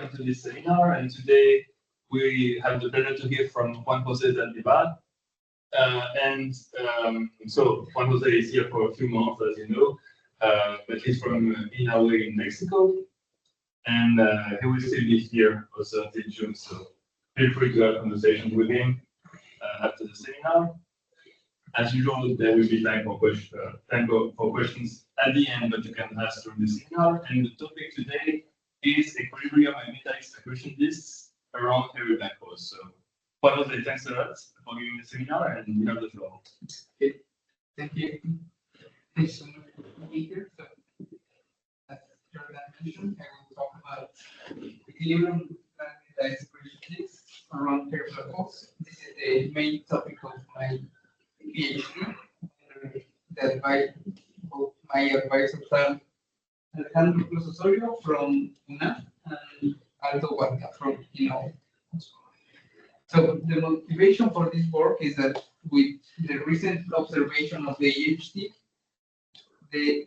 welcome to this seminar. And today we have the pleasure to hear from Juan José Zaldívar. So Juan José is here for a few months, as you know, but he's from INAOE in Mexico, and he will still be here also until June. So feel free to have a conversation with him after the seminar. As usual, there will be time for questions at the end, but you can ask during the seminar. And the topic today is equilibrium and meta-exclusion disks around heavy black holes. So, Juan José, thanks a lot for giving the seminar, and you have the floor. Okay. Thank you. Thanks so much for being here. So, as Jordan mentioned, I will talk about equilibrium and meta-exclusion disks around heavy black holes. This is the main topic of my PhD that both my advisors are Alejandro Osorio from UNAM and Aldo Huerta from INAOE. So the motivation for this work is that with the recent observation of the EHT,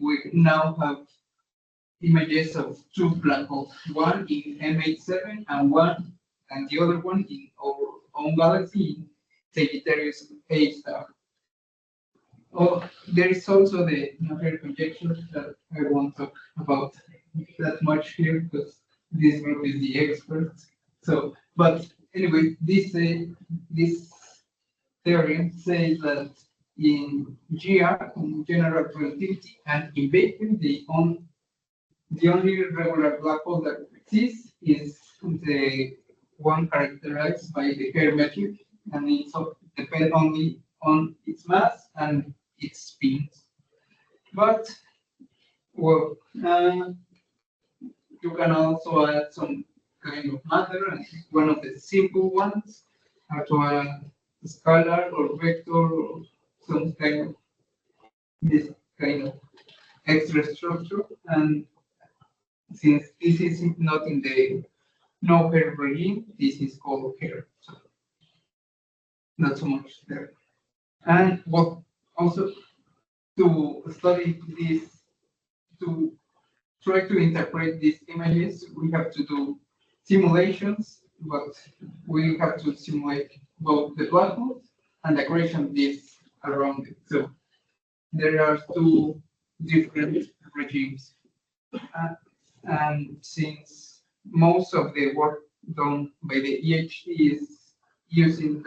we now have images of two black holes, one in M87 and the other one in our own galaxy in Sagittarius A star. Oh, there is also the nuclear conjecture that I won't talk about that much here because this group is the experts. So, but anyway, this theory says that in GR, in general relativity, and in vacuum, the only regular black hole that exists is the one characterized by the Kerr metric, and it depends only on its mass and its spins. But well, you can also add some kind of matter, and one of the simple ones are to add a scalar or vector or some kind of this kind of extra structure. And since this is not in the no-hair regime, this is called hair. So not so much there. And what also to study this, to try to interpret these images, we have to do simulations, but we have to simulate both the black holes and the accretion disks around it. So there are two different regimes. And since most of the work done by the EHT is using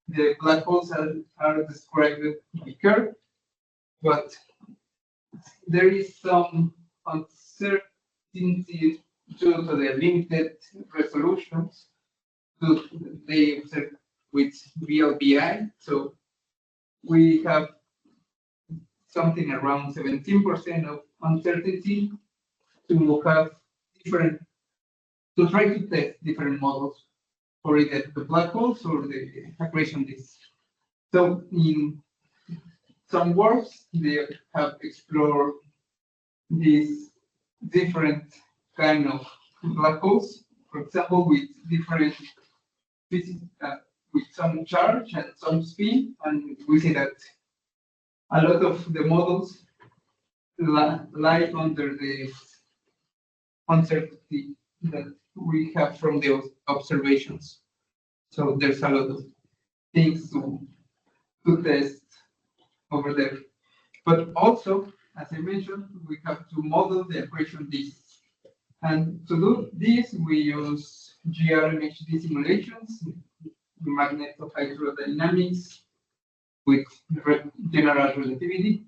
the black holes are described by Kerr, but there is some uncertainty due to the limited resolutions they observe with VLBI. So we have something around 17% of uncertainty to have to try to test different models for either the black holes or the accretion disks. So in some works, they have explored these different kind of black holes, for example, with different physics, with some charge and some spin, and we see that a lot of the models lie under the uncertainty that we have from the observations. So there's a lot of things to test over there. But also, as I mentioned, we have to model the accretion disks. And to do this, we use GRMHD simulations, magnetohydrodynamics with general relativity.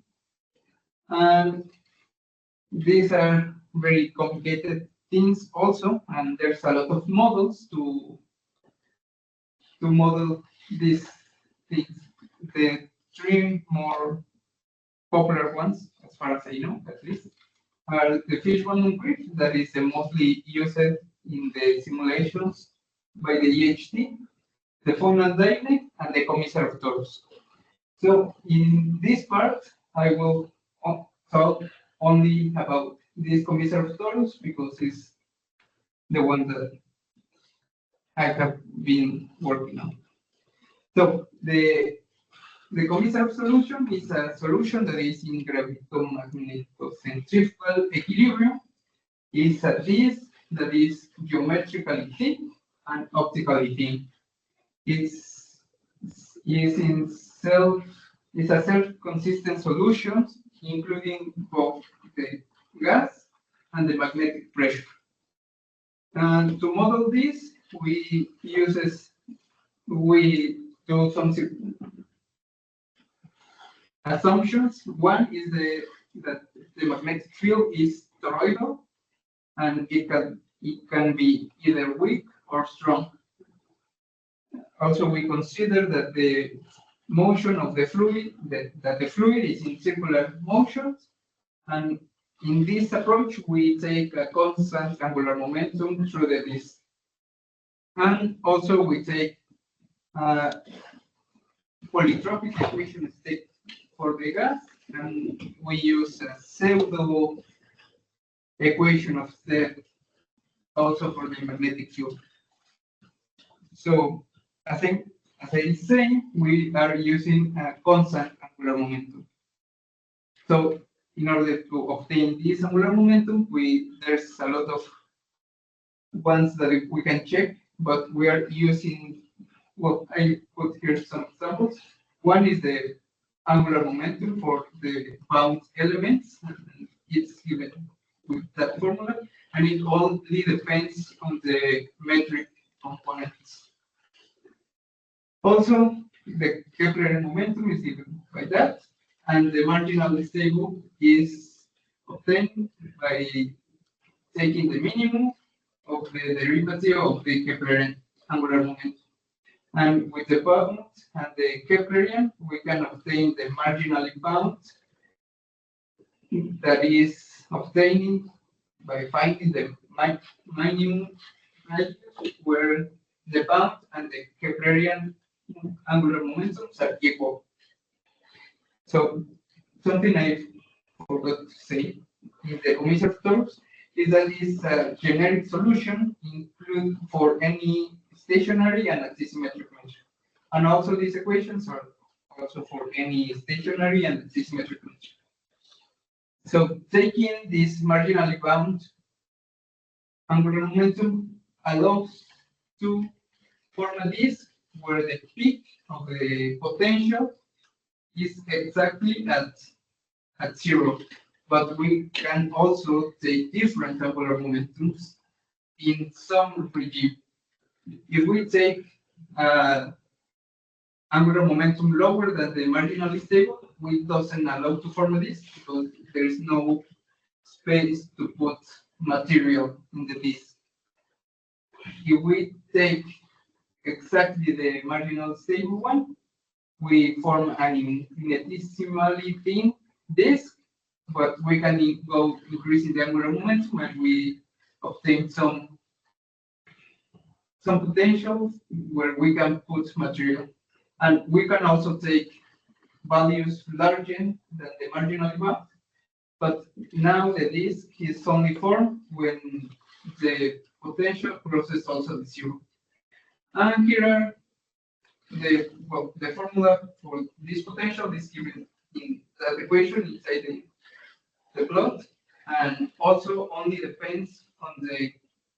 And these are very complicated things also, and there's a lot of models to model these things. The three more popular ones, as far as I know, at least, are the Fishbone grid, that is the mostly used in the simulations by the EHT, the Fonal Daigle, and the Commissar of Torus. So in this part, I will talk only about this Commissar of Torus because it's the one that I have been working on. So the Commissar solution is a solution that is in gravitomagnetocentrifugal equilibrium. It's a disk that is geometrically thin and optically thin. It's a self-consistent solution, including both the gas and the magnetic pressure. And to model this, we do some assumptions. One is that the magnetic field is toroidal, and it can be either weak or strong. Also, we consider that the motion of the fluid, that the fluid is in circular motions, and in this approach, we take a constant angular momentum through the disk. And also, we take polytropic equation state for the gas, and we use a pseudo equation of state also for the magnetic field. So I think, as I say, we are using a constant angular momentum. So in order to obtain this angular momentum, there's a lot of ones that we can check, but we are using, well, I put here some examples. One is the angular momentum for the bound elements, and it's given with that formula, and it only depends on the metric components. Also, the Keplerian momentum is given by that, and the marginal stable is obtained by taking the minimum of the derivative of the Keplerian angular momentum. And with the bound and the Keplerian, we can obtain the marginally bound, that is obtaining by finding the minimum value where the bound and the Keplerian angular momentums are equal. So something I forgot to say in the Commissar terms is that it's a generic solution include for any stationary and axisymmetric measure. And also these equations are also for any stationary and axisymmetric measure. So taking this marginally bound angular momentum allows to form a disk where the peak of the potential is exactly at zero. But we can also take different angular momentums in some regime. If we take angular momentum lower than the marginally stable, we doesn't allow to form a disk because there is no space to put material in the disk. If we take exactly the marginal stable one, we form an infinitesimally thin disk, but we can go increasing the angular momentum and we obtain some potentials where we can put material. And we can also take values larger than the marginal bound, but now the disk is only formed when the potential crosses also the zero. And here are the formula for this potential is given in that equation inside the plot, and also only depends on the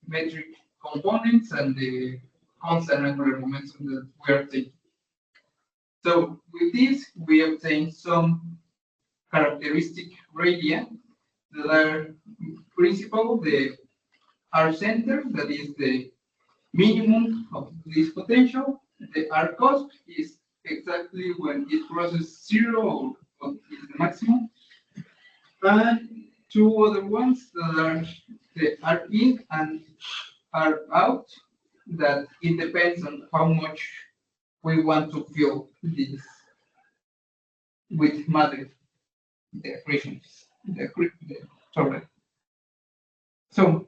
metric components and the constant angular momentum that we are taking. So with this, we obtain some characteristic radii that are principal, the R center, that is the minimum of this potential. The R cusp is exactly when it crosses zero or is the maximum. And two other ones that are the R in and R out, that it depends on how much we want to fill this with matter, the equations, the solver. So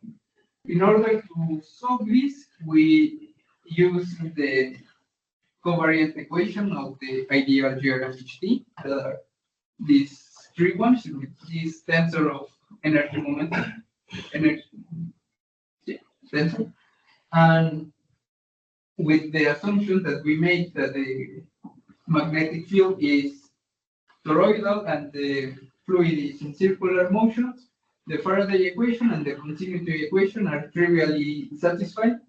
in order to solve this, we use the covariant equation of the ideal GRMHD. These three ones with this tensor of energy momentum, tensor, and with the assumption that we make that the magnetic field is toroidal and the fluid is in circular motions, the Faraday equation and the continuity equation are trivially satisfied,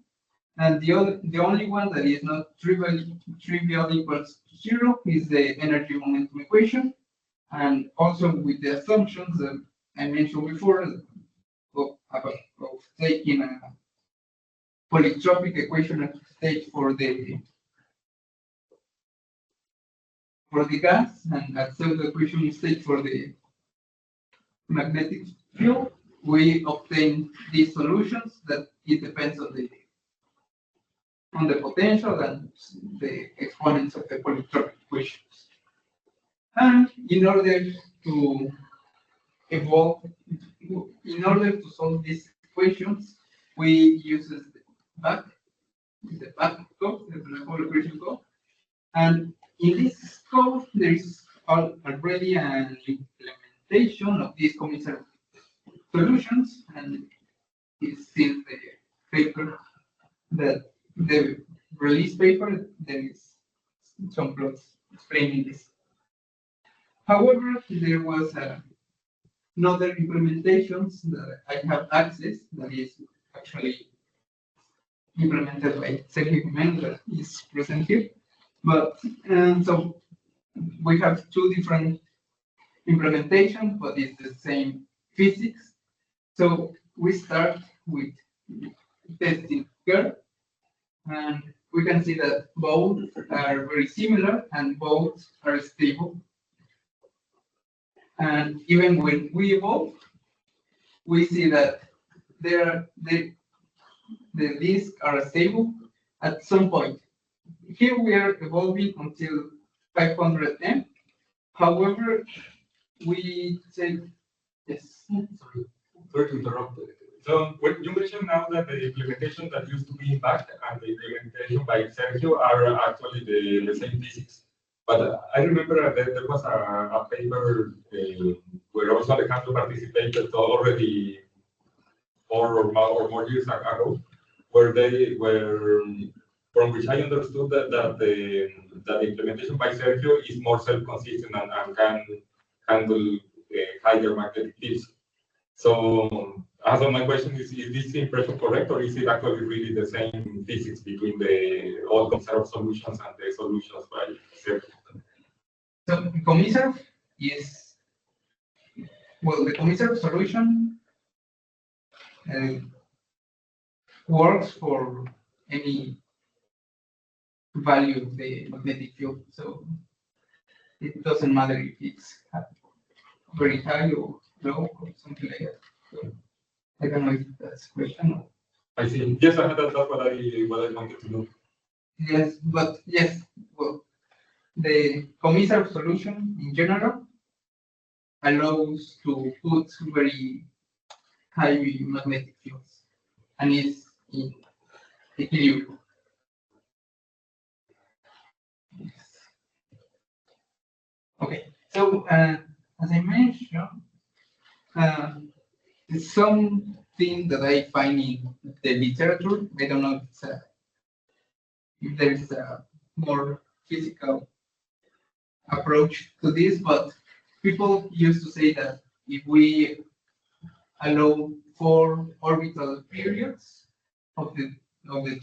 and the only one that is not trivially equals to zero is the energy momentum equation, and also with the assumptions that I mentioned before of taking a polytropic equation at state for the gas and a pseudo equation state for the magnetic field, we obtain these solutions that it depends on the potential and the exponents of the polytropic equations. And in order to solve these equations, we use the back code, the whole equation code. And in this code, there is already an implementation of these commissary solutions, and it's in the paper that the release paper, there is some plots explaining this. However, there was another implementations that I have access that is actually implemented by Sergio Jimenez that is present here. But so we have two different implementations, but it's the same physics. So we start with testing curve, and we can see that both are very similar and both are stable. And even when we evolve, we see that the disks are stable at some point. Here we are evolving until 500 M. However, we say yes. Sorry to interrupt. So when you mentioned now that the implementation that used to be in back and the implementation by Sergio are actually the same physics. But I remember that there was a paper where also Alejandro participated already 4 or more years ago, where they were, from which I understood that the implementation by Sergio is more self-consistent and can handle higher magnetic fields. So, my question is this impression correct, or is it actually really the same physics between the all conserved solutions and the solutions by Sergio? So the commissaire is, well, the commissaire solution works for any value of the magnetic field. So it doesn't matter if it's very high or low or something like that. So I don't know if that's a question. I see. Yes, that's what I wanted to know. Yes, but yes, well, the commissar solution in general allows to put very high magnetic fields and is in equilibrium. Yes. Okay, so as I mentioned, it's something that I find in the literature. I don't know if there is a more physical approach to this, but people used to say that if we allow 4 orbital periods of the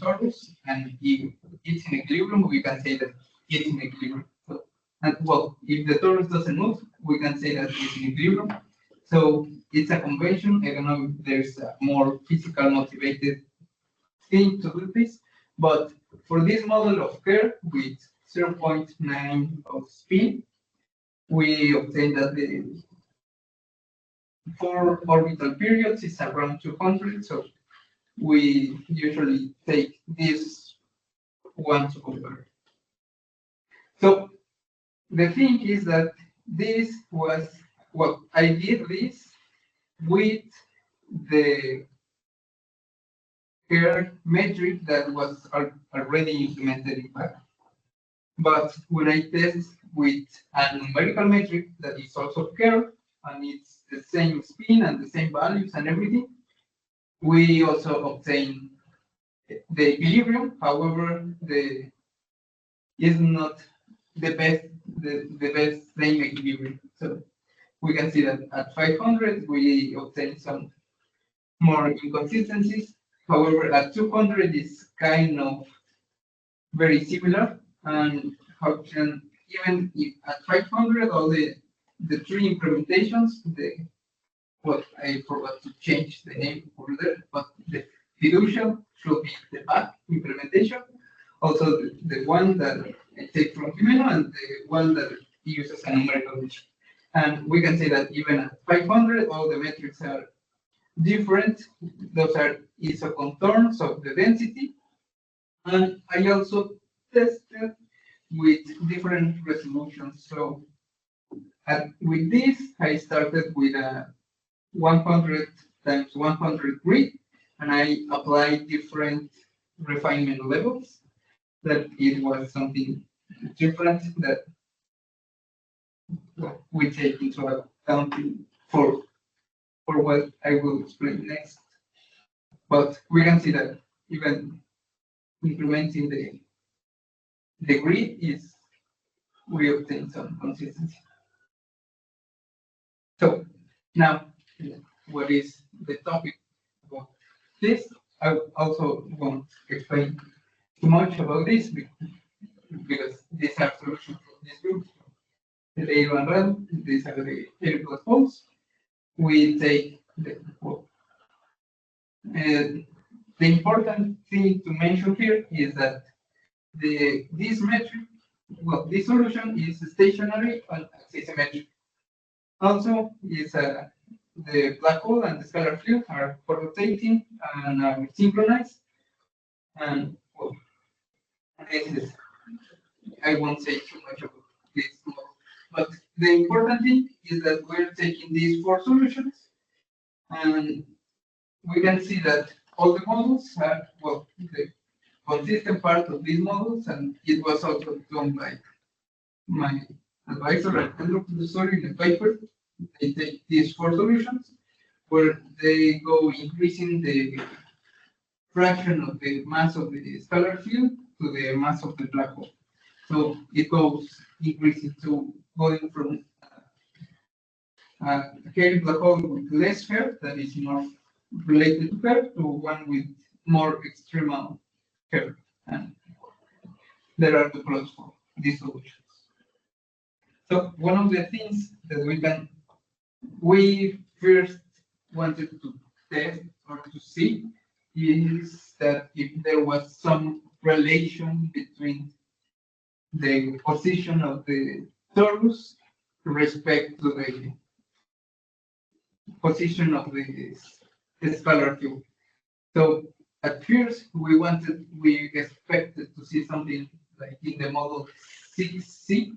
torus, and if it's in equilibrium, we can say that it's in equilibrium. So, and well, if the torus doesn't move, we can say that it's in equilibrium. So it's a convention. I don't know if there's a more physical motivated thing to do this, but for this model of curve with 0.9 of spin, we obtain that the 4 orbital periods is around 200. So we usually take this one to compare. So the thing is that this was what I did this with the curve metric that was already implemented in fact. But when I test with a numerical metric that is also curve and it's the same spin and the same values and everything, we also obtain the equilibrium. However, is not the best same equilibrium. So we can see that at 500 we obtain some more inconsistencies. However, at 200 is kind of very similar, and how can even if at 500 all the three implementations, what I forgot to change the name over there, but the fiducial should be the back implementation. Also the one that I take from Jimeno and the one that uses a numerical digit. And we can say that even at 500, all the metrics are different. Those are isocontours of the density. And I also tested with different resolutions. So with this, I started with a 100 times 100 grid, and I applied different refinement levels. That it was something different that we take into account for what I will explain next. But we can see that even implementing the grid is, we obtain some consistency. So now, what is the topic about this? I also won't explain too much about this because these are solutions for this group. The data and run, these are the variable poles. We take the important thing to mention here is that this metric, well, this solution is stationary and asymmetric. Also, is the black hole and the scalar field are rotating and are synchronized. And well, this is, I won't say too much about this, but the important thing is that we're taking these four solutions, and we can see that all the models are, well, the consistent part of these models, and it was also done by my advisor at Astrophysics in the paper. They take these four solutions where they go increasing the fraction of the mass of the scalar field to the mass of the black hole. So it goes increasing to going from a hairy black hole with less hair, that is more related to hair, to one with more extremal hair. And there are the plots for these solutions. So one of the things that we first wanted to test or to see is that if there was some relation between the position of the torus respect to the position of the scalar field. So at first we expected to see something like in the model 6C,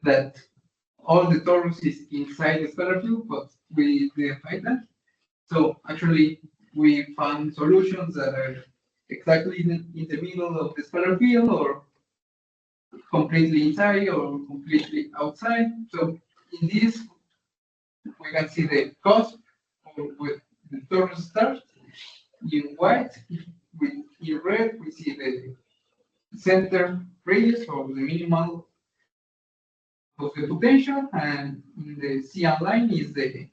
that all the torus is inside the scalar field, but we didn't find that. So actually we found solutions that are exactly in the middle of the scalar field, or completely inside or completely outside. So in this, we can see the cusp with the torus stars in white. In red, we see the center radius or the minimal of the potential, and in the cyan line is the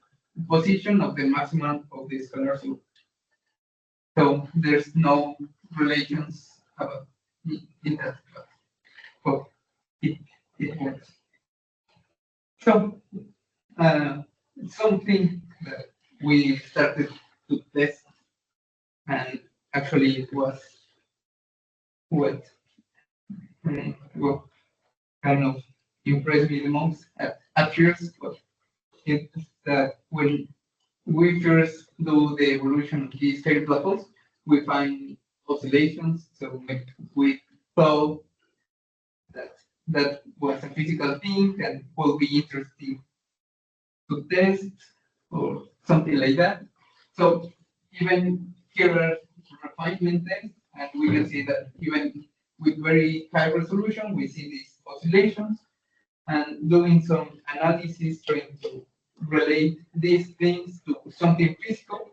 position of the maximum of the scalar field. So there's no relations about in that. So it works. So something that we started to test, and actually it was what well, kind of impressed me the most at first, but it's that when we first do the evolution of these hairy black holes, we find oscillations. So we thought that was a physical thing and will be interesting to test or something like that. So even here are refinement tests, and we can see that even with very high resolution, we see these oscillations, and doing some analysis trying to relate these things to something physical,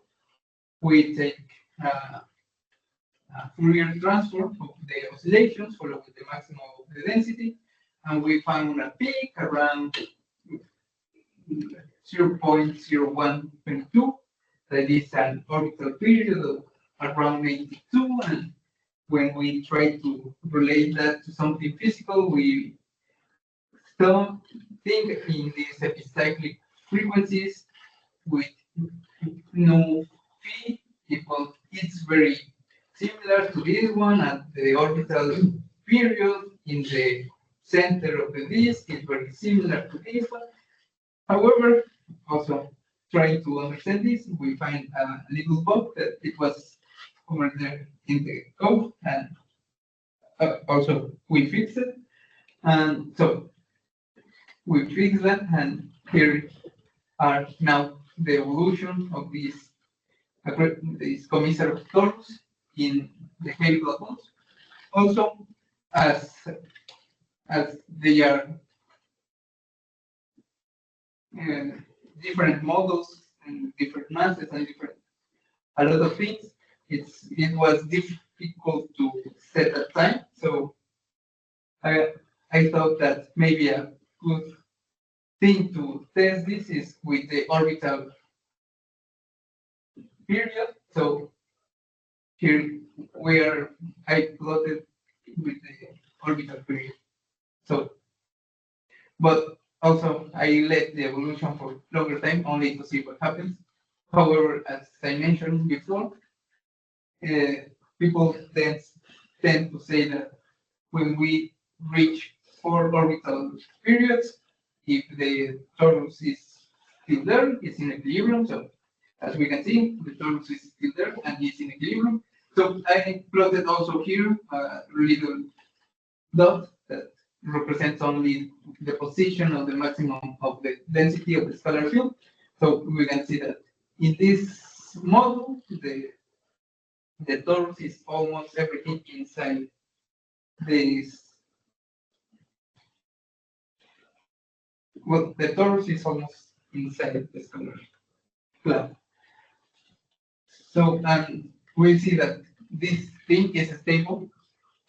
we take a Fourier transform of the oscillations following the maximum of the density, and we found a peak around 0.0122. That is an orbital period of around 82. And when we try to relate that to something physical, we don't think in these epicyclic frequencies with no phi equal. It's very similar to this one at the orbital period in the center of the disk. It's very similar to this one. However, also trying to understand this, we find a little bug that it was over there in the code, and also we fixed it. And so we fixed that, and here are now the evolution of this commissar of torus in the heavy black holes. Also, as they are different models and different masses and different a lot of things, it was difficult to set at time. So I thought that maybe a good thing to test this is with the orbital period. So here where I plotted with the orbital period. So, but also I let the evolution for longer time only to see what happens. However, as I mentioned before, people tend to say that when we reach 4 orbital periods, if the torus is still there, it's in equilibrium. So as we can see, the torus is still there and it's in equilibrium. So I plotted also here a little dot that represents only the position of the maximum of the density of the scalar field. So we can see that in this model, the torus is almost everything inside this. Well, the torus is almost inside the scalar cloud. So we see that this thing is stable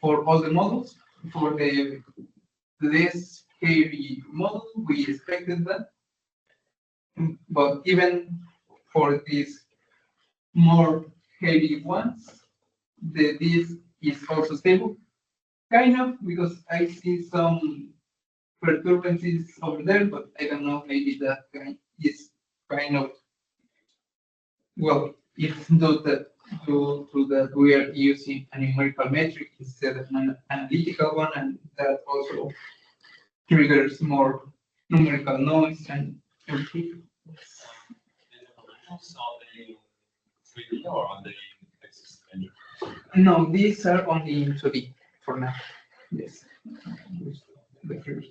for all the models. For the less heavy model, we expected that. But even for these more heavy ones, the disk is also stable. Kind of, because I see some perturbances over there, but I don't know, maybe that is kind of, well, it's due to that we are using a numerical metric instead of an analytical one, and that also triggers more numerical noise and everything. Or on the existing? No, these are only in 2D for now. Yes. The first.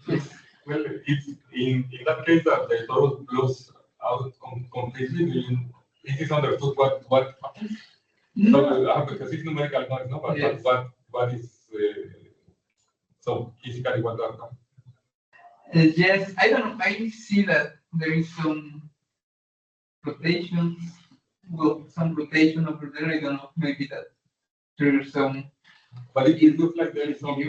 Yes. Well, it's in that case that the torus blows out completely. It is understood what happens. So, because it's numerical noise, no, but Yes. what is so physically what happens? Yes, I don't know. I see that there is some rotations. Well, some rotation over there. I don't know. Maybe that there's some. But it looks like there is some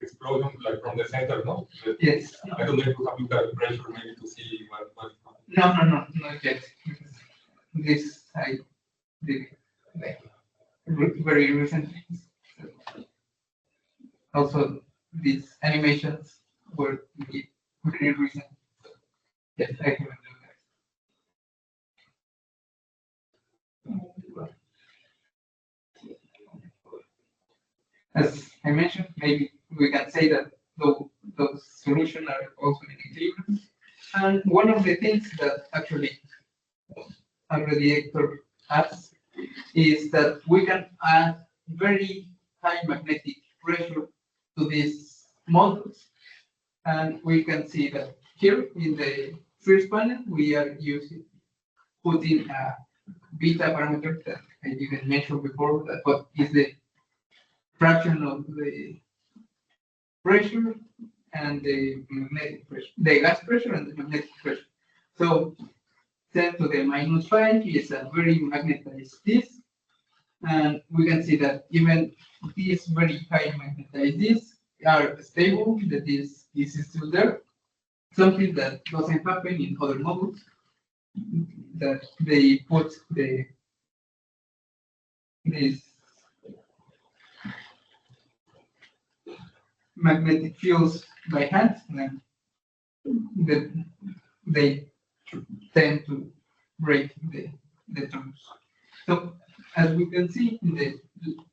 explosion, like from the center, no? Yes. I don't know if you have looked at pressure maybe to see what is happening. No, not yet. This I did like very recently. Also, these animations were very recent. Yes, I haven't done that. As I mentioned, maybe we can say that those solutions are also in equilibrium. And one of the things that actually a radiator has is that we can add very high magnetic pressure to these models. And we can see that here in the first panel, we are putting a beta parameter that I didn't mention before, that what is the fraction of the pressure and the magnetic pressure, the gas pressure and the magnetic pressure. So 10 to the minus 5 is a very magnetized disk, and we can see that even these very high magnetized disks are stable. That is, this is still there, something that doesn't happen in other models, that they put these magnetic fields by hand, and then they tend to break the terms. So as we can see in the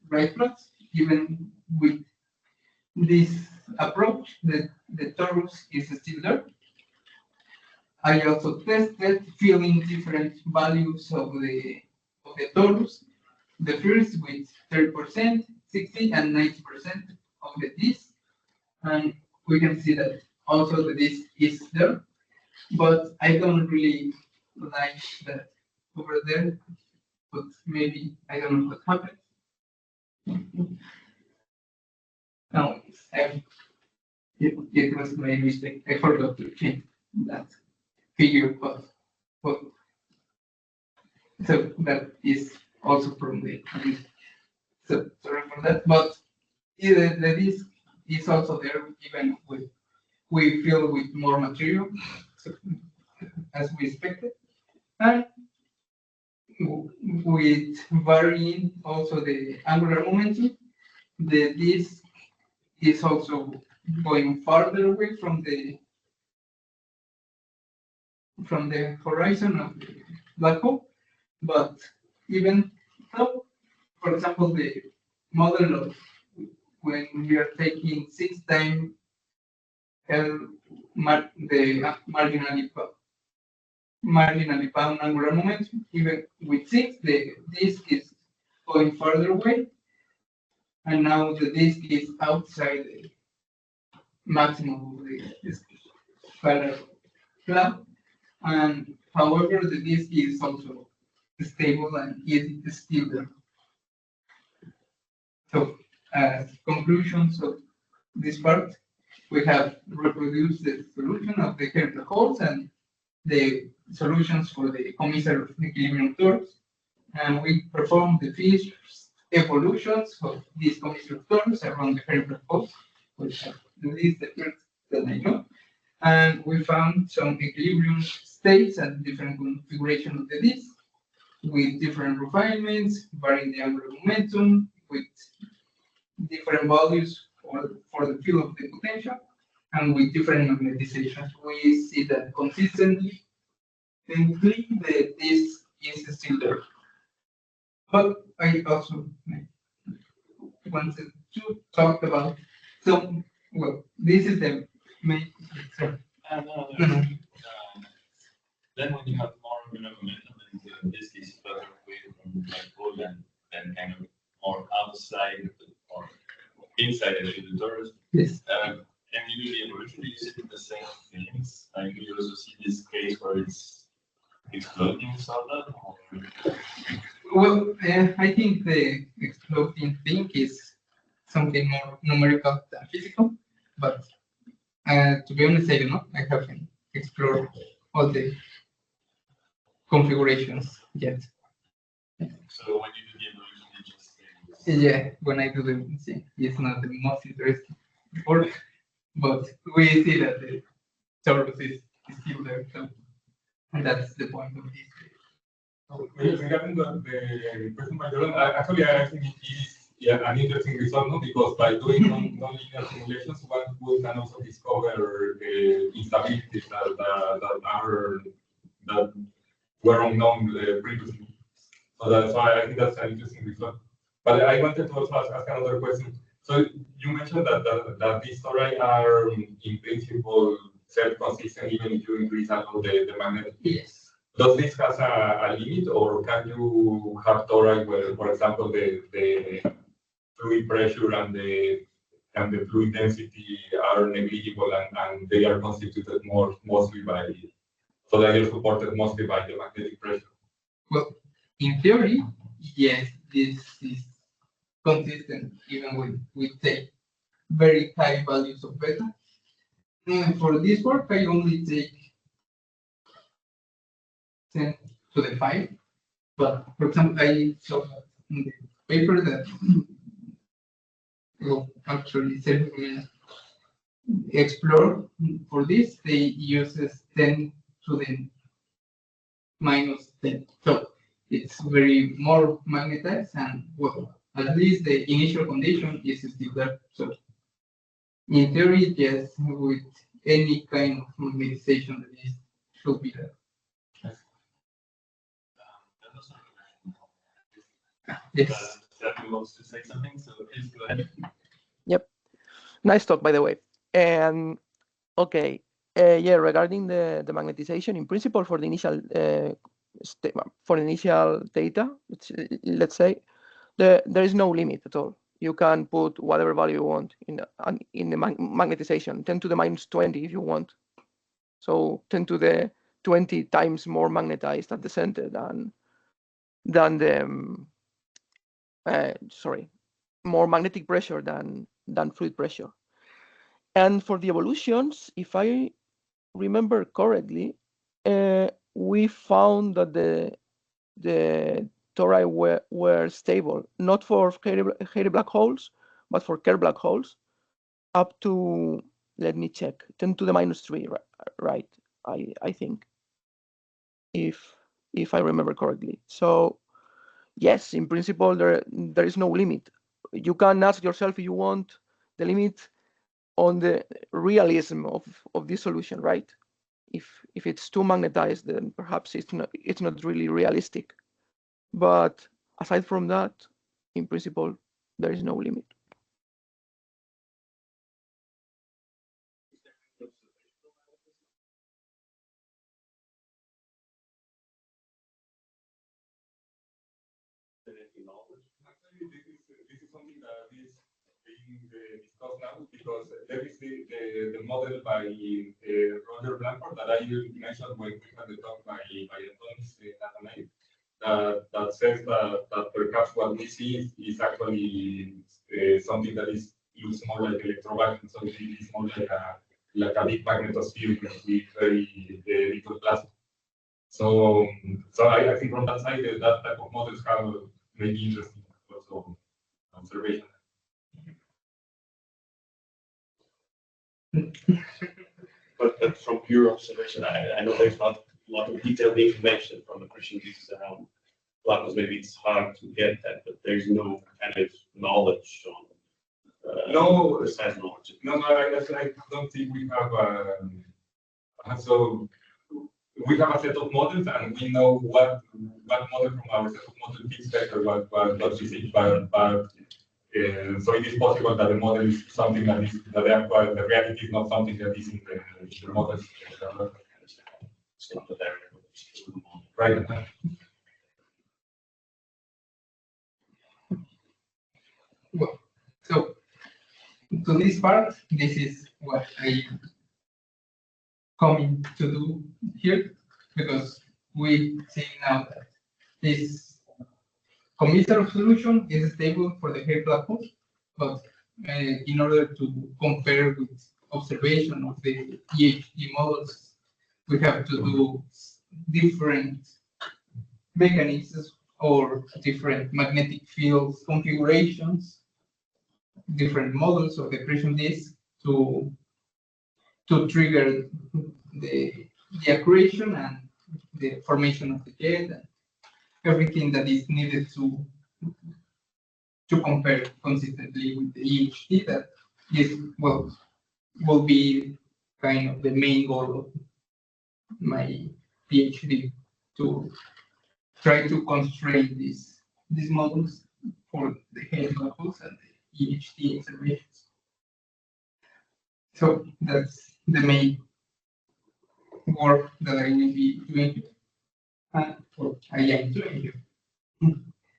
right plots, even with this approach, the torus is still there. I also tested filling different values of the torus. The first with 30%, 60, and 90% of the disk, and we can see that also the disk is there, but I don't really like that over there. But maybe I don't know what happened. No, it was my mistake. I forgot to change that figure, but so that is also from the so sorry for that. But the disk is also there, even with we fill with more material, so, as we expected, and with varying also the angular momentum, the disk is also going farther away from the horizon of the black hole. But even though, for example, the model of when we are taking 6 times the marginally bound angular momentum, even with 6, the disk is going farther away, and now the disk is outside the maximum of the scalar cloud. And however, the disk is also stable and is still there. So, as conclusions of this part, we have reproduced the solution of the Kepler holes and the solutions for the commissary equilibrium torus, and we performed the first evolutions of these commissary torus around the Kepler holes, which are at least the first that I know. And we found some equilibrium states and different configuration of the disk with different refinements, varying the angular momentum, with different values for the field of the potential, and with different magnetizations. We see that consistently, the disk is still there. But I also wanted to talk about some, well, this is the main. Then when you have more angular momentum and the disk is further away from the black hole and kind of more outside or inside the torus, Yes. can you do the evolution using the same things? Can you also see this case where it's exploding something? Well, I think the exploding thing is something more numerical than physical, but to be honest, I don't know. I haven't explored all the configurations yet. So when you do the evolution, you just Yeah, when I do the thing, it's not the most interesting work, but we see that the torus is still there, so and that's the point of this. Regarding the question by Jordan, actually, I think it is an interesting result, no? Because by doing non-linear simulations, one can also discover instabilities that were unknown previously. So that's why I think that's an interesting result. But I wanted to also ask another question. So you mentioned that these tori are in principle self-consistent even if you increase a lot the magnetic. Yes. Does this has a limit, or can you have tori where, for example, the fluid pressure and the fluid density are negligible and they are constituted mostly by, so they are supported mostly by the magnetic pressure? Well, in theory, yes, this is consistent even when we take very high values of beta. And for this work, I only take 10 to the 5. But for example, I saw in the paper that, well, actually, explore for this, they uses 10 to the minus 10. So it's very more magnetized, and well, at least the initial condition is still there. So in theory, yes, with any kind of magnetization, it should be there. Yes. Stephanie wants to say something, so please go ahead. Yep. Nice talk, by the way. And okay, yeah, regarding the magnetization, in principle, for the initial data, let's say, there is no limit at all. You can put whatever value you want in the magnetization, 10 to the minus 20 if you want. So 10 to the 20 times more magnetized at the center than the more magnetic pressure than fluid pressure. And for the evolutions, if I remember correctly, we found that the tori were stable, not for hairy black holes, but for Kerr black holes, up to, let me check, 10 to the minus 3, right? I think, if I remember correctly. So yes, in principle, there is no limit. You can ask yourself if you want the limit on the realism of this solution, right? If it's too magnetized, then perhaps it's not really realistic. But aside from that, in principle, there is no limit. Actually, this is something that is being discussed now, because there is the model by Roger Blanford that I mentioned when we had the talk by Antonis that says that perhaps what we see is actually something that looks more like electromagnetism, so it is more like a big magnetosphere with very little plasma. So I think from that side, that type of models have many interesting also observation. But from pure observation, I know there's not a lot of detailed information from the Christian Jesus around black holes. Maybe it's hard to get that, but there's no kind of knowledge on No, precise knowledge. No, I don't think we have. So we have a set of models, and we know what model from our set of models fits better what we think. But so it is possible that the model is something that they acquire. The reality is not something that is in the models. It's not the variable. Right. Well, so to this part, this is what I am coming to do here, because we see now that this commissar solution is stable for the hairy black hole, but in order to compare with observation of the EHD models, we have to do different mechanisms or different magnetic field configurations, different models of the accretion disk to trigger the accretion and the formation of the jet and everything that is needed to compare consistently with the EHD. That is, well, will be kind of the main goal of my PhD, to try to constrain these models for the hairy black holes and the EHD observations. So that's the main work that I will be doing here, and or I am doing here.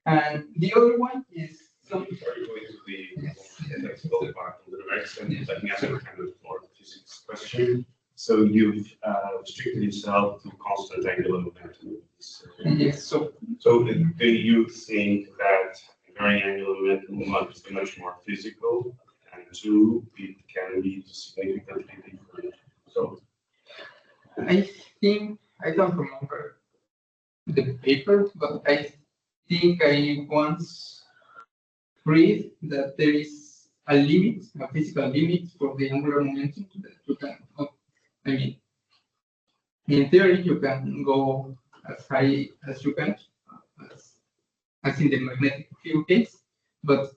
And the other one is some. Sorry, going to the Yes. technical part of the next, and let me ask a kind of more physics question. So you've restricted yourself to constant angular momentum. Yes. So do you think that varying angular momentum is much more physical, and two, it can lead to significantly different results? I think I don't remember the paper, but I think I once read that there is a limit, a physical limit for the angular momentum that you can, I mean, in theory, you can go as high as you can, as in the magnetic field case, but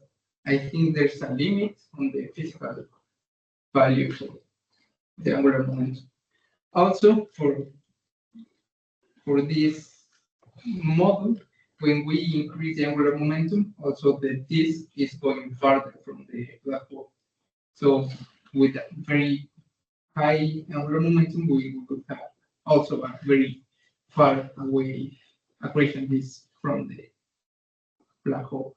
I think there's a limit on the physical value for the angular momentum. Also, for this model, when we increase the angular momentum, also the disk is going farther from the black hole. So with a very high angular momentum, we would have also a very far away accretion disk from the black hole.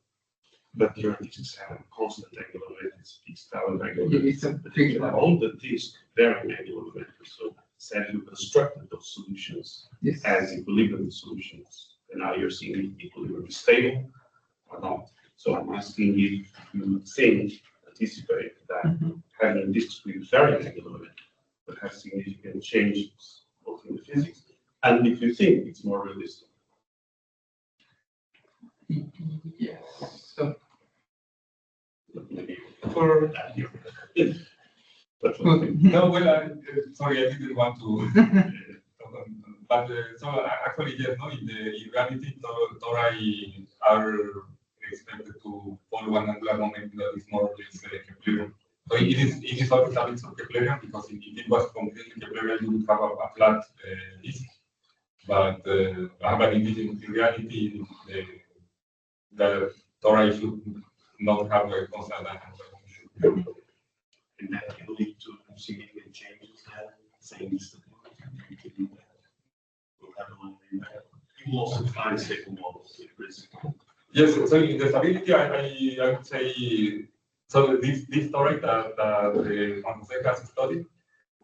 But your disks have a constant angular momentum, it's angular Yeah, momentum. it's a But you big have on the disk varying angular momentum. So as you constructed those solutions yes. as equilibrium solutions, and now you're seeing the equilibrium is stable or not. So I'm asking you to think, anticipate that having disks with varying angular momentum but have significant changes both in the physics, and if you think it's more realistic. Yes. So Maybe for but No, well, sorry, I didn't want to. But so actually, yes, no. In reality, tori are expected to follow one angular momentum that is more or less Keplerian. So it is always a bit of Keplerian because if it was completely Keplerian, you would have a flat disk. But in reality, the tori should not have a constant angular momentum. and that can lead to significant changes that saying will have a long impact. You will also find stable models in principle. Yes, so in the stability, I would say, so this story that Juan José has studied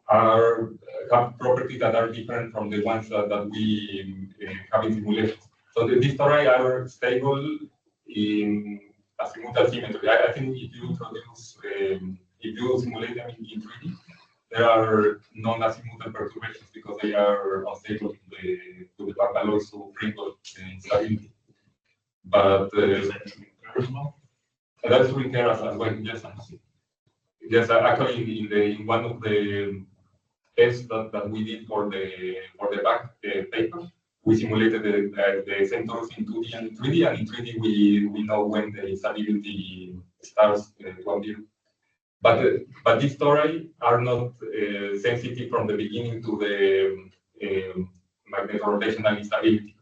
have properties that are different from the ones that we have in simulations. So these story are stable in azimuthal symmetry. I think if you introduce, if you simulate them in 3D, there are non-azimuthal perturbations because they are unstable to the back alloys to bring stability. But that's recur as well. Yes, actually, in one of the tests that we did for the back paper, we simulated the same torus in 2D and 3D, and in 3D we know when the stability starts to appear. But these tori are not sensitive from the beginning to the magnetorotational instability.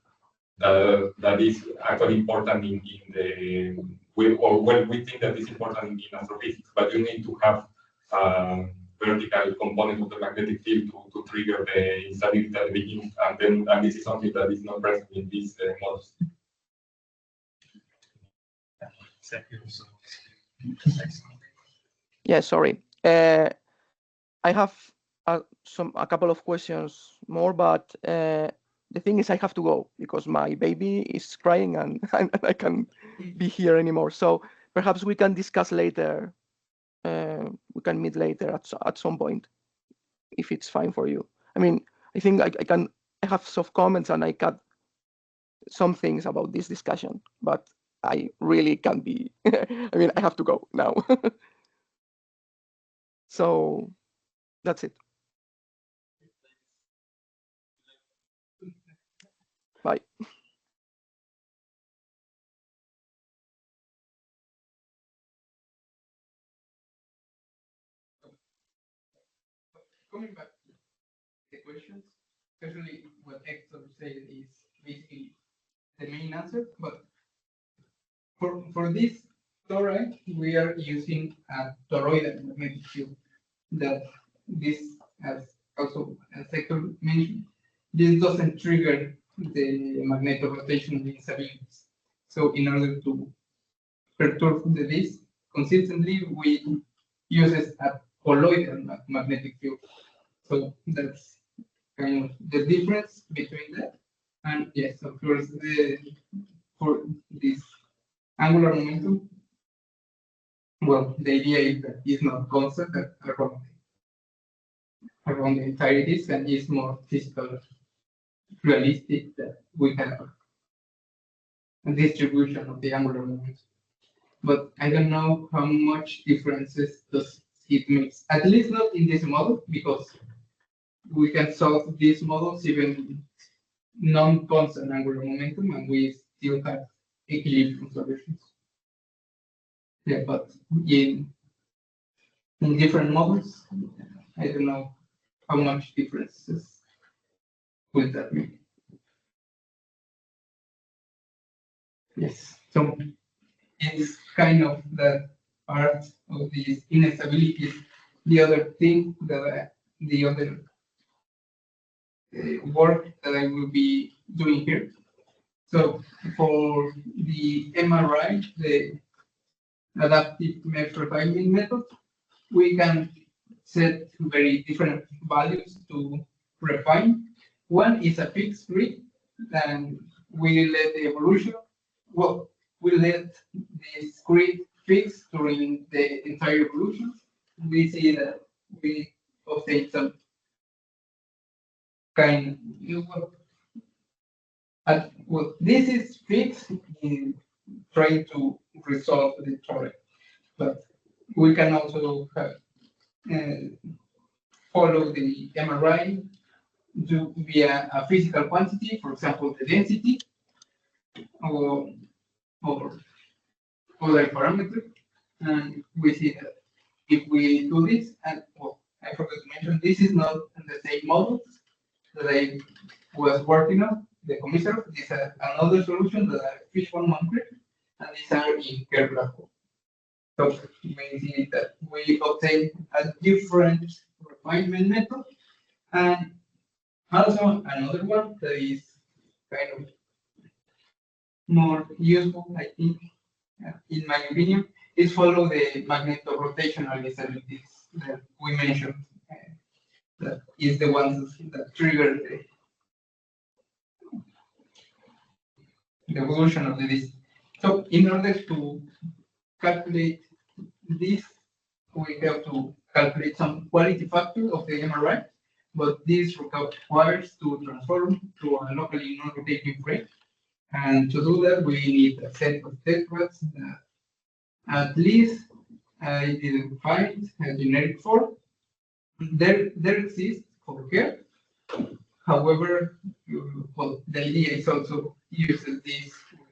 That is actually important in the we think that is important in astrophysics, but you need to have vertical component of the magnetic field to trigger the instability at the beginning, and this is something that is not present in these models. Yeah, sorry. I have a couple of questions more, but the thing is I have to go because my baby is crying and I can't be here anymore. So perhaps we can discuss later. We can meet later at some point, if it's fine for you. I mean, I think I have some comments and I cut some things about this discussion, but I really can't be. I mean, I have to go now. So that's it. Bye. Coming back to the questions, especially what Hector said is basically the main answer, but for this toroid, we are using a toroidal magnetic field that this, as also as Hector mentioned, this doesn't trigger the magnetorotational instabilities. So in order to perturb the disk consistently, we use a colloidal magnetic field. So that's kind of the difference between that. And yes, of course, for this angular momentum, well, the idea is that it's not constant around the entire disk, and is more physical, realistic, that we have a distribution of the angular momentum. but I don't know how much differences does it makes. At least not in this model, because we can solve these models even non-constant angular momentum, and we still have equilibrium solutions. Yeah, but in different models, I don't know how much differences will that make. Yes, so it's kind of that part of these instabilities. The other thing that the other work that I will be doing here. So for the MRI, the adaptive mesh refinement method, we can set very different values to refine. One is a fixed grid, and we let the evolution, well, we let this grid fix during the entire evolution. We see that we obtain some kind of, well, this is fixed in trying to resolve the torrent, but we can also have, follow the MRI via a physical quantity, for example, the density, or other parameter. And we see that if we do this, and well, I forgot to mention, this is not the same model that I was working on, the commissar. This is another solution that are fishbone mounted, and these are in Kerr. So we see that we obtain a different refinement method, and also another one that is kind of more useful, I think, in my opinion, is follow the magnetorotational instabilities that we mentioned. That is the ones that trigger the evolution of the disk. So in order to calculate this, we have to calculate some quality factor of the MRI, but this requires to transform to a locally non-rotating frame. And to do that, we need a set of tetrads that at least I didn't find a generic for. There exists for here. However, well, the idea is also uses this with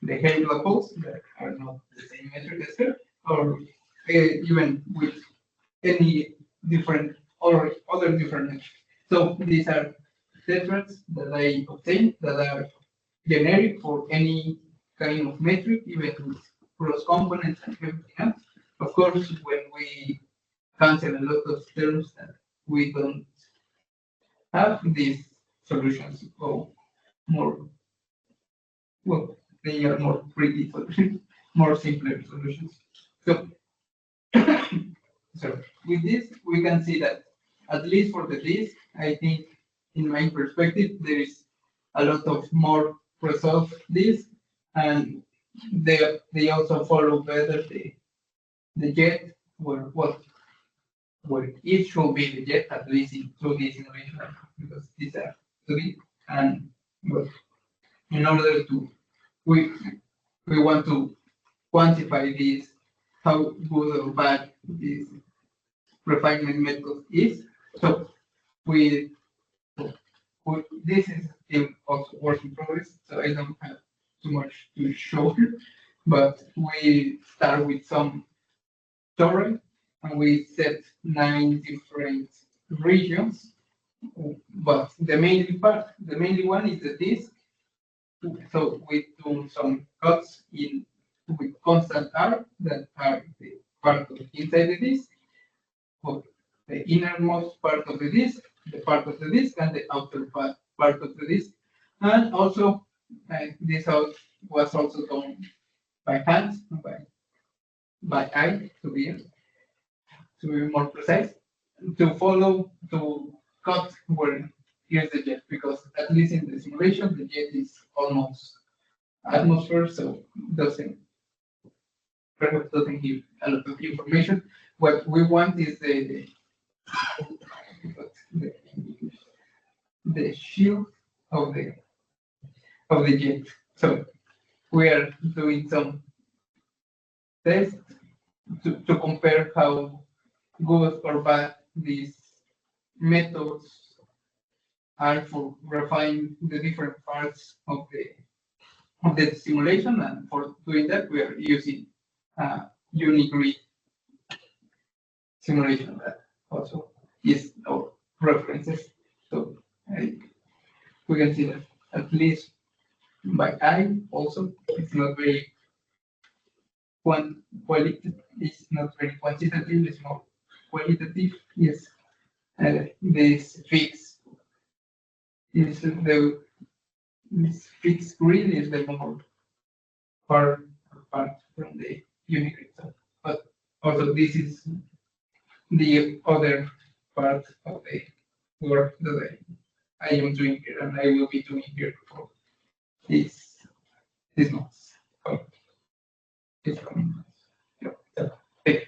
the hair black holes that are not the same metric as here, or even with any different or other different metrics. So these are tetrads that I obtained that are generic for any kind of metric, even with cross components and everything else. Of course, when we cancel a lot of terms that we don't have, these solutions go more, well, they are more pretty solutions, more simpler solutions. So, so with this, we can see that at least for the disk, I think in my perspective, there is a lot of more resolved disk, and they also follow better the jet where it should be the jet, at least in 2D simulation, because these are 2D, and but in order to we want to quantify this, how good or bad this refinement method is. So we this is still also work in progress, so I don't have too much to show here, but we start with some torrent, and we set 9 different regions, but the main one is the disk. So we do some cuts in with constant R that are the part of inside the disk, or the innermost part of the disk, the part of the disk, and the outer part of the disk. And also, this was also done by hand, by eye, to be more precise, to cut where here's the jet, because at least in the simulation, the jet is almost atmosphere, so perhaps doesn't give a lot of information. What we want is the shield of the jet. So we are doing some test to compare how good or bad these methods are for refine the different parts of the simulation, and for doing that we are using Unigrid simulation that also is our references. So we can see that at least by eye also it's not very qualitative, it's not very quantitative, it's more qualitative. Yes, this fixed is this fixed grid is the more far apart from the Unigrid. But also this is the other part of the work that I am doing here and I will be doing here for this month. So it's coming. Yeah. Thank you.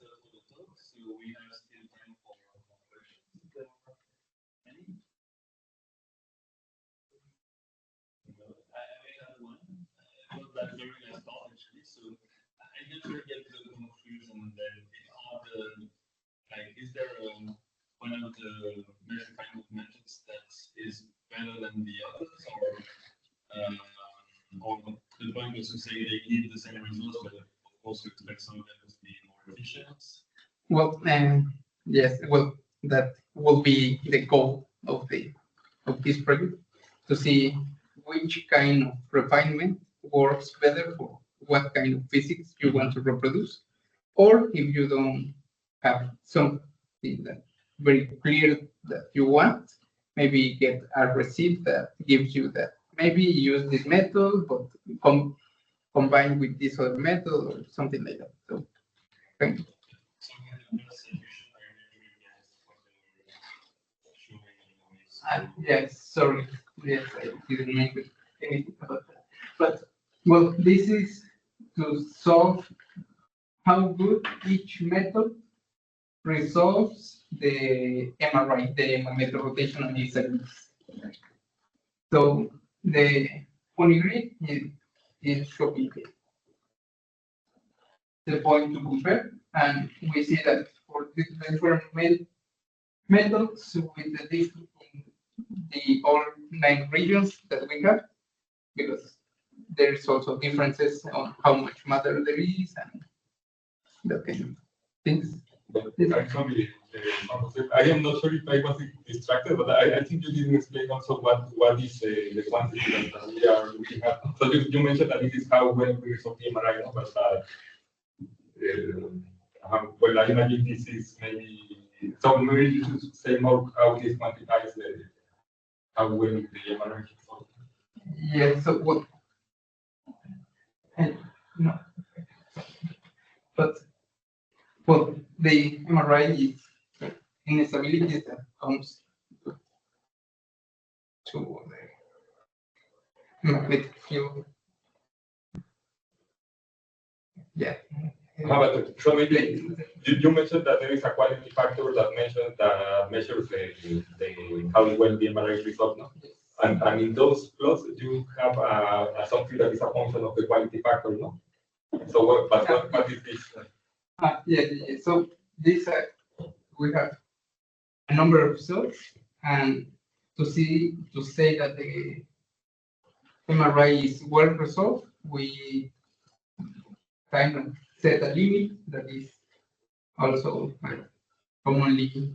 So for the talk, so we have still time for more questions. If there are any? No, I have one. It was that very last thought actually. So I usually get the conclusion that it's not like, is there one of the measure kind of methods that is better than the others, or the point was to say they give the same results, but of course we expect some of them to be more efficient. Well, yes, well, that will be the goal of this project, to see which kind of refinement works better for what kind of physics you want to reproduce, or if you don't have something that very clear that you want, maybe get a receipt that gives you that maybe use this method, but combine with this other method or something like that. So, thank you. So in the first solution, I really guess Yes, sorry. Yes, I didn't make anything about that. But, well, this is to solve how good each method resolves the MRI, the magnetic rotational disturbances. So the Unigrid is showing the point to compare, and we see that for the different methods with the all 9 regions that we have, because there's also differences on how much matter there is and that kind of things. Actually, I am not sure if I was distracted, but I think you didn't explain also what is the quantity that we have. So you mentioned that this is how well we resolve the MRI, no? But well, I imagine this is maybe, so maybe you should say more how this quantifies how well the MRI is resolved. Yes, so what? No. But well, the MRI is instability that comes to the magnetic field. Yeah. So maybe you mentioned that there is a quality factor that measures how well the MRI is resolved, no? And in those plots, you have something that is a function of the quality factor, no? So what is this? Yeah. So this we have a number of results, and to say that the MRI is well resolved, we kind of set a limit that is also commonly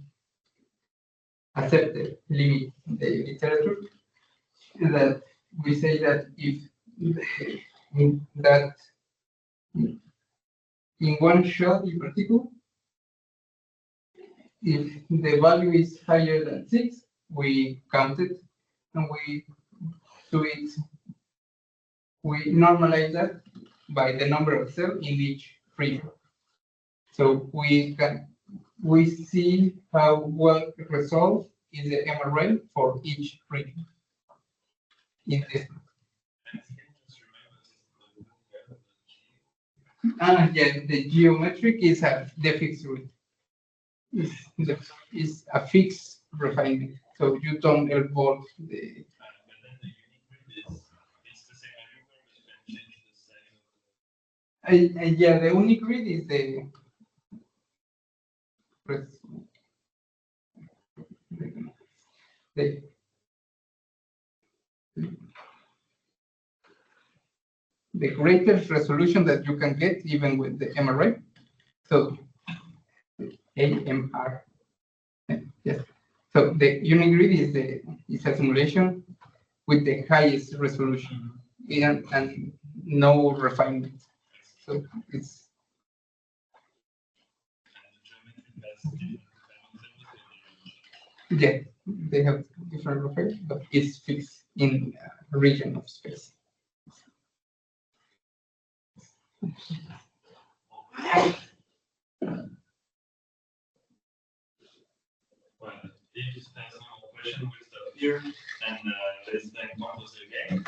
accepted limit in the literature, that we say that if that in one shot in particular, if the value is higher than 6, we count it and we normalize that by the number of cells in each region. So we see how well resolved is the MRI for each region in this. And yeah, the geometric is the fixed root. Is a fixed refinement, so you don't evolve the. Yeah, the unigrid is the the greatest resolution that you can get even with the MRI. So AMR. Yes. So the unigrid is a simulation with the highest resolution and no refinement. So it's yeah, they have different refinement, but it's fixed in a region of space. Well, if there's no question, we'll stop here and let's thank Juan José again.